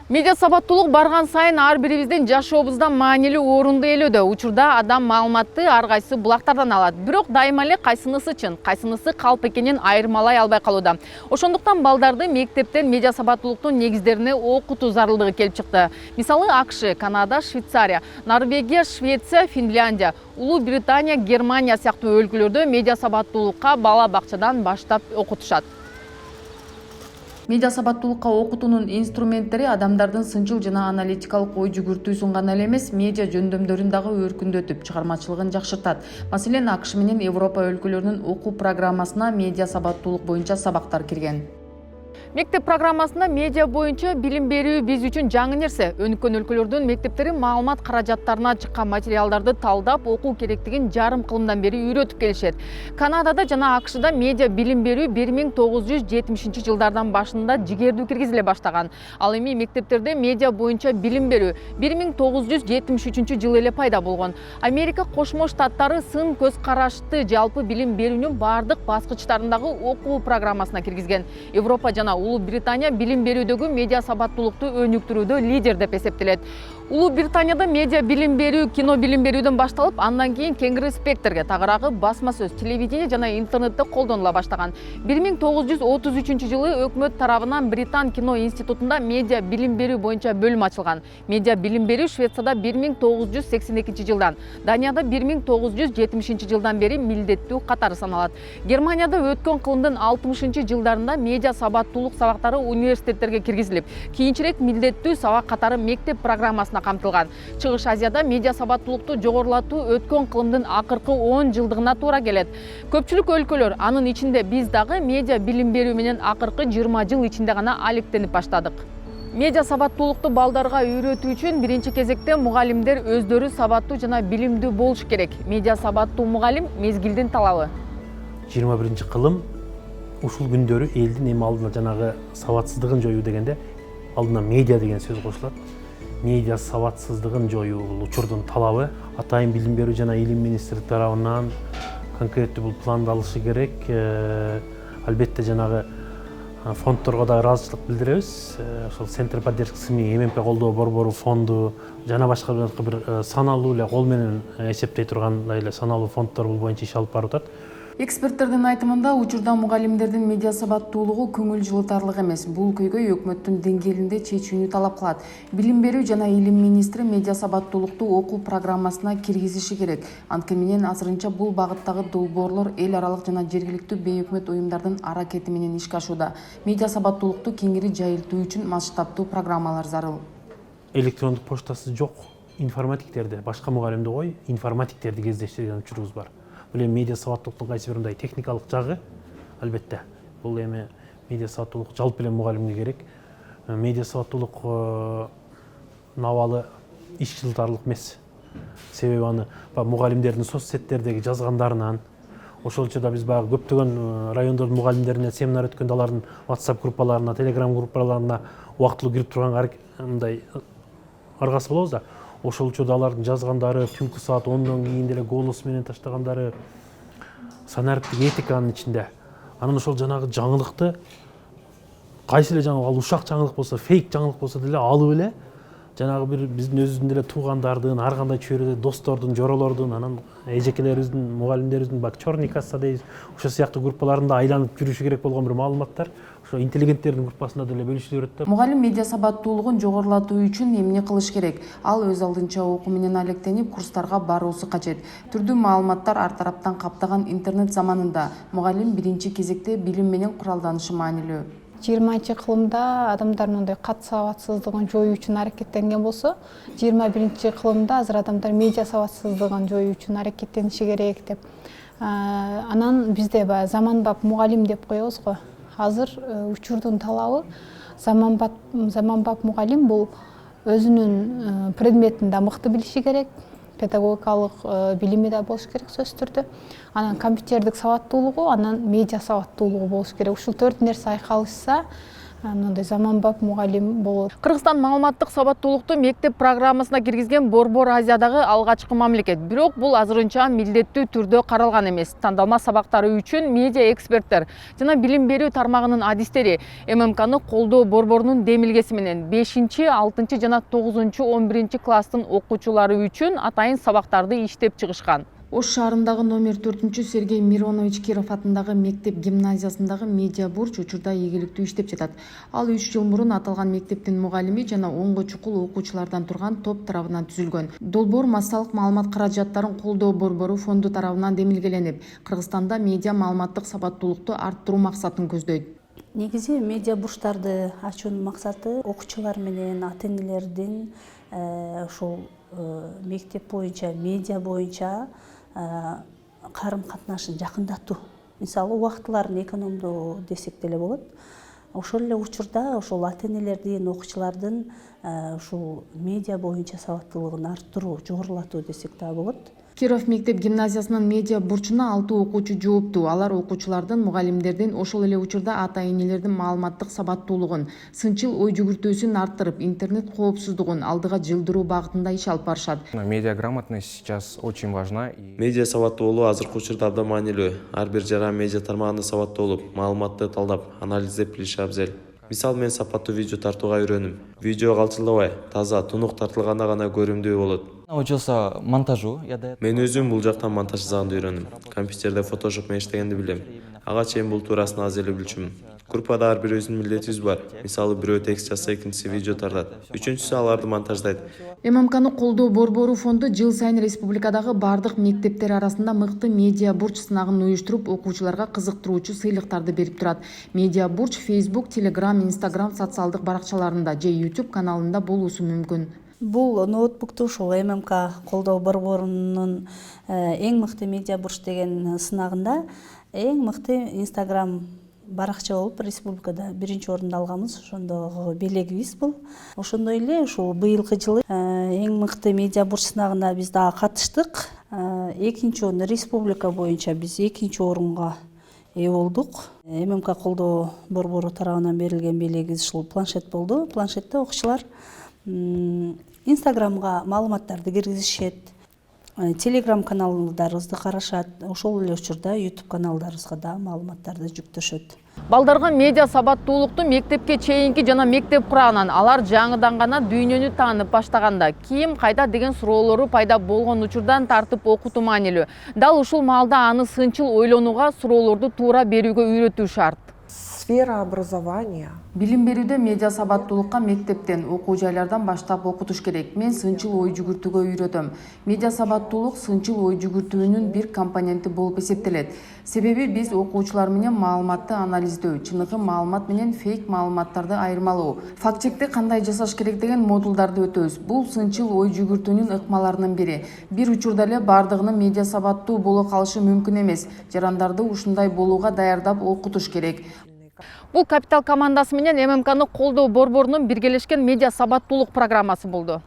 Медиа сабаттуулук барган сайын ар бирибиздин жашообузда маанилүү орунду ээлөөдө. Учурда адам маалыматты ар кайсы булактардан алат. Бирок дайыма эле кайсынысы чын, кайсынысы калп экенин айырмалай албай калууда. Ошондуктан балдарды мектептен медиа сабаттуулуктун негиздерине окутуу зарылдыгы келип чыкты. Мисалы АКШ, Канада, Швейцария, Норвегия, Швеция, Финляндия, Улуу Британия, Германия сыяктуу өлкөлөрдө медиа сабаттуулукка бала бакчадан баштап окутушат. Медиа сабаттуулукка окутуунун инструменттери адамдардын сынчыл жана аналитикалык ой жүгүртүүсүн гана эле эмес, медиа жөндөмдөрүн дагы өркүндөтүп, чыгармачылыгын жакшыртат. Маселен, АКШ менен Европа өлкөлөрүнүн окуу программасына медиа сабаттуулук боюнча сабактар кирген. Мектеп программасында медиа боюнча билим берүү биз үчүн жаңы нерсе. Өнүккөн өлкөлөрдүн мектептери маалымат каражаттарына чыккан материалдарды талдап, окуу керектигин жарым кылымдан бери үйрөтүп келишет. Канадада жана АКШда медиа билим берүү 1970-жылдардан башында жигердүү киргизиле баштаган. Ал эми мектептерде медиа боюнча билим берүү 1973-жылы эле пайда болгон. Америка Кошмо Штаттары сын көз карашты жалпы билим берүүнүн бардык баскычтарындагы окуу программасына киргизген. Европа жана Улуу Британия билим берүүдөгү медиа сабаттуулукту өнүктүрүүдө лидер деп эсептелет. Улуу Британияда медиа билим берүү, кино билим берүүдөн башталып, андан кийин кеңири спектрге, тагыраагы басма сөз, телевидение жана интернетте колдонула баштаган. 1933-жылы өкмөт тарабынан Британ кино институтунда медиа билим берүү боюнча бөлүм ачылган. Медиа билим берүү Швецияда 1982-жылдан, Данияда 1970-жылдан бери милдеттүү катары саналат. Германияда өткөн кылымдын 60-жылдарында медиа сабаттуулук сабактары университеттерге киргизилип, кийинчерээк милдеттүү сабак катары мектеп программасына камтылган. Чыгыш Азияда медиа сабаттуулукту жогорулатуу өткөн кылымдын акыркы 10 жылдыгына туура келет. Көпчүлүк өлкөлөр, анын ичинде биз дагы медиа билим берүү менен акыркы 20 жыл ичинде гана алектенип баштадык. Медиа сабаттуулукту балдарга үйрөтүү үчүн биринчи кезекте мугалимдер өздөрү сабаттуу жана билимдүү болуш керек. Медиа сабаттуу мугалим мезгилдин талабы. 21-кылым ушул күндөрү элдин эми алдына жанагы сабатсыздыгын жоюу дегенде алдына медиа деген сөз кошулат. Медиа сабатсыздыгын жоюу бул учурдун талабы. Атайын билим берүү жана илим министрлиги тарабынан конкреттүү бул пландалышы керек. Албетте жанагы фондторго да ыраазычылык билдиребиз. Ошол Центр поддержки СМИ, ММП колдоо борбору фонду жана башка бир саналуу эле кол менен эсептей тургандай эле саналуу фонддор бул боюнча иш алып барып атат. Эксперттердин айтымында учурда мугалимдердин медиа сабаттуулугу көңүл жылытарлык эмес. Бул көйгөй өкмөттүн деңгээлинде чечүүнү талап кылат. Билим берүү жана илим министри медиа сабаттуулукту окуу программасына киргизиши керек. Анткени менен азырынча бул багыттагы долбоорлор эл аралык жана жергиликтүү бейөкмөт уюмдардын аракети менен ишке ашууда. Медиа сабаттуулукту кеңири жайылтуу үчүн масштабтуу программалар зарыл. Электрондук поштасы жок информатиктерди, башка мугалимди кой, информатиктерди кездештирген учурубуз бар. Бул эми медиа сабаттуулуктун кайсы бир мындай техникалык жагы, албетте. Бул эми медиа сабаттуулук жалпы эле мугалимге керек. Медиа сабаттуулук абалы иш жылтарлык эмес. Себеби аны мугалимдердин соцсеттердеги жазгандарынан, ошолчо да биз баягы көптөгөн райондордун мугалимдерине семинар өткөндө алардын WhatsApp группаларына, Telegram группаларына убактылуу кирип турган мындай аргасы болобуз да. Ошолчо да алардын жазгандары, түнкү саат 10дон кийин деле голос менен таштагандары, санариптик этиканын ичинде. Анан ошол жанагы жаңылыкты кайсы эле жаңылык, ал ушак жаңылык болсо, фейк жаңылык болсо деле алып эле жанагы бир биздин өзүбүздүн деле туугандардын, ар кандай чөйрөдө достордун, жоролордун, анан эжекелерибиздин, мугалимдерибиздин чорный касса дейбиз, ошол сыяктуу группаларында айланып жүрүшү керек болгон бир маалыматтар ошо интеллигенттердин группасында деле бөлүшүлө берет да. Мугалим медиа сабаттуулугун жогорулатуу үчүн эмне кылыш керек? Ал өз алдынча окуу менен алектенип, курстарга баруусу кажет. Түрдүү маалыматтар ар тараптан каптаган интернет заманында мугалим биринчи кезекте билим менен куралданышы маанилүү. 20-кылымда адамдар мындай кат сабатсыздыгын жоюу үчүн аракеттенген болсо, 21-кылымда азыр адамдар медиа сабатсыздыгын жоюу үчүн аракеттениши керек деп. Анан бизде баягы заманбап мугалим деп коебуз го. Азыр учурдун талабы заманбап мугалим бул өзүнүн предметин да мыкты билиши керек, педагогикалык билими да болуш керек сөзсүз түрдө. Анан компьютердик сабаттуулугу, анан медиа сабаттуулугу болуш керек. Ушул 4 нерсе айкалышса, мындай заманбап мугалим болот. Кыргызстан маалыматтык сабаттуулукту мектеп программасына киргизген Борбор Азиядагы алгачкы мамлекет. Бирок бул азырынча милдеттүү түрдө каралган эмес. Тандалма сабактары үчүн медиа эксперттер жана билим берүү тармагынын адистери ММКны колдоо борборунун демилгеси менен 5, 6 жана 9, 11 класстын окуучулары үчүн атайын сабактарды иштеп чыгышкан. Ош шаарындагы номер 4 Сергей Миронович Киров атындагы мектеп гимназиясындагы медиа бурч учурда ийгиликтүү иштеп жатат. Ал 3 жыл мурун аталган мектептин мугалими жана 10 чукул окуучулардан турган топ тарабынан түзүлгөн. Долбоор массалык маалымат каражаттарын колдоо борбору фонду тарабынан демилгеленип, Кыргызстанда медиа маалыматтык сабаттуулукту арттыруу максатын көздөйт. Негизи медиа бурчтарды ачуунун максаты окуучулар менен ата-энелердин ушул мектеп боюнча, медиа боюнча карым-катнашын жакындатуу. Мисалы, убактыларын экономдоо десек деле болот. Ошол эле учурда ошол ата-энелердин, окуучулардын ушул медиа боюнча сабаттуулугун арттыруу, жогорулатуу десек да болот. Киров мектеп гимназиясынын медиа бурчуна 6 окуучу жооптуу. Алар окуучулардын, мугалимдердин, ошол эле учурда ата-энелердин маалыматтык сабаттуулугун, сынчыл ой жүгүртүүсүн арттырып, интернет коопсуздугун алдыга жылдыруу багытында иш алып барышат. Медиаграмотность сейчас очень важна. Медиа сабаттуулугу азыркы учурда абдан маанилүү. Ар бир жаран медиа тармагында сабаттуу болуп, маалыматты талдап, анализдеп билиши абзел. Мисалы, мен сапаттуу видео тартууга үйрөнүм. Видео калчылдабай, таза, тунук тартылганда гана көрүмдүү болот. Учился монтажу. Мен өзүм бул жактан монтаж засаганды үйрөндүм. Компьютерде Photoshop менен иштегенди билем. Ага чейин бул туурасында аз эле билчүмүн. Группада ар бир өзүнүн милдетибиз бар. Мисалы, бирөө текст жазса, экинчиси видео тартат. Үчүнчүсү аларды монтаждайт. ММКны колдоо борбору фонду жыл сайын республикадагы бардык мектептер арасында мыкты медиа бурч сынагын уюштуруп, окуучуларга кызыктыруучу сыйлыктарды берип турат. Медиа бурч Facebook, Telegram, Instagram социалдык баракчаларында же YouTube каналында болуусу мүмкүн. Бул ноутбукту ушул ММК колдоо борборунун эң мыкты медиа бурч деген сынагында эң мыкты Instagram баракча болуп республикада 1-орунду алганбыз. Ошондогу белегибиз бул. Ошондой эле ушул быйылкы жылы эң мыкты медиа бурч сынагына биз дагы катыштык. 2-орун республика боюнча биз 2-орунга ээ болдук. ММК колдоо борбору тарабынан берилген белегибиз ушул планшет болду. Планшетте окуучулар Инстаграмга маалыматтарды киргизишет, Телеграм каналдарыбызды карашат, ошол эле учурда YouTube каналдарыбызга да маалыматтарды жүктөшөт. Балдарга медиа сабаттуулукту мектепке чейинки жана мектеп курагынан алар жаңыдан гана дүйнөнү таанып баштаганда ким кайда деген суроолору пайда болгон учурдан тартып окутуу маанилүү. Дал ушул маалда аны сынчыл ойлонууга, суроолорду туура берүүгө үйрөтүү шарт. Сфера образования. Билим берүүдө медиа сабаттуулукка мектептен, окуу жайлардан баштап окутуш керек. Мен сынчыл ой жүгүртүүгө үйрөтөм. Медиа сабаттуулук сынчыл ой жүгүртүүнүн бир компоненти болуп эсептелет. Себеби биз окуучулар менен маалыматты анализдөө, чыныгы маалымат менен фейк маалыматтарды айырмалоо, факт-чекти кандай жасаш керек деген модулдарды өтөбүз. Бул сынчыл ой жүгүртүүнүн ыкмаларынын бири. Бир учурда эле бардыгынын медиа сабаттуу боло калышы мүмкүн эмес. Жарандарды ушундай болууга даярдап окутуш керек. Бул Капитал командасы менен ММКны колдоо борборунун биргелешкен медиа сабаттуулук программасы болду.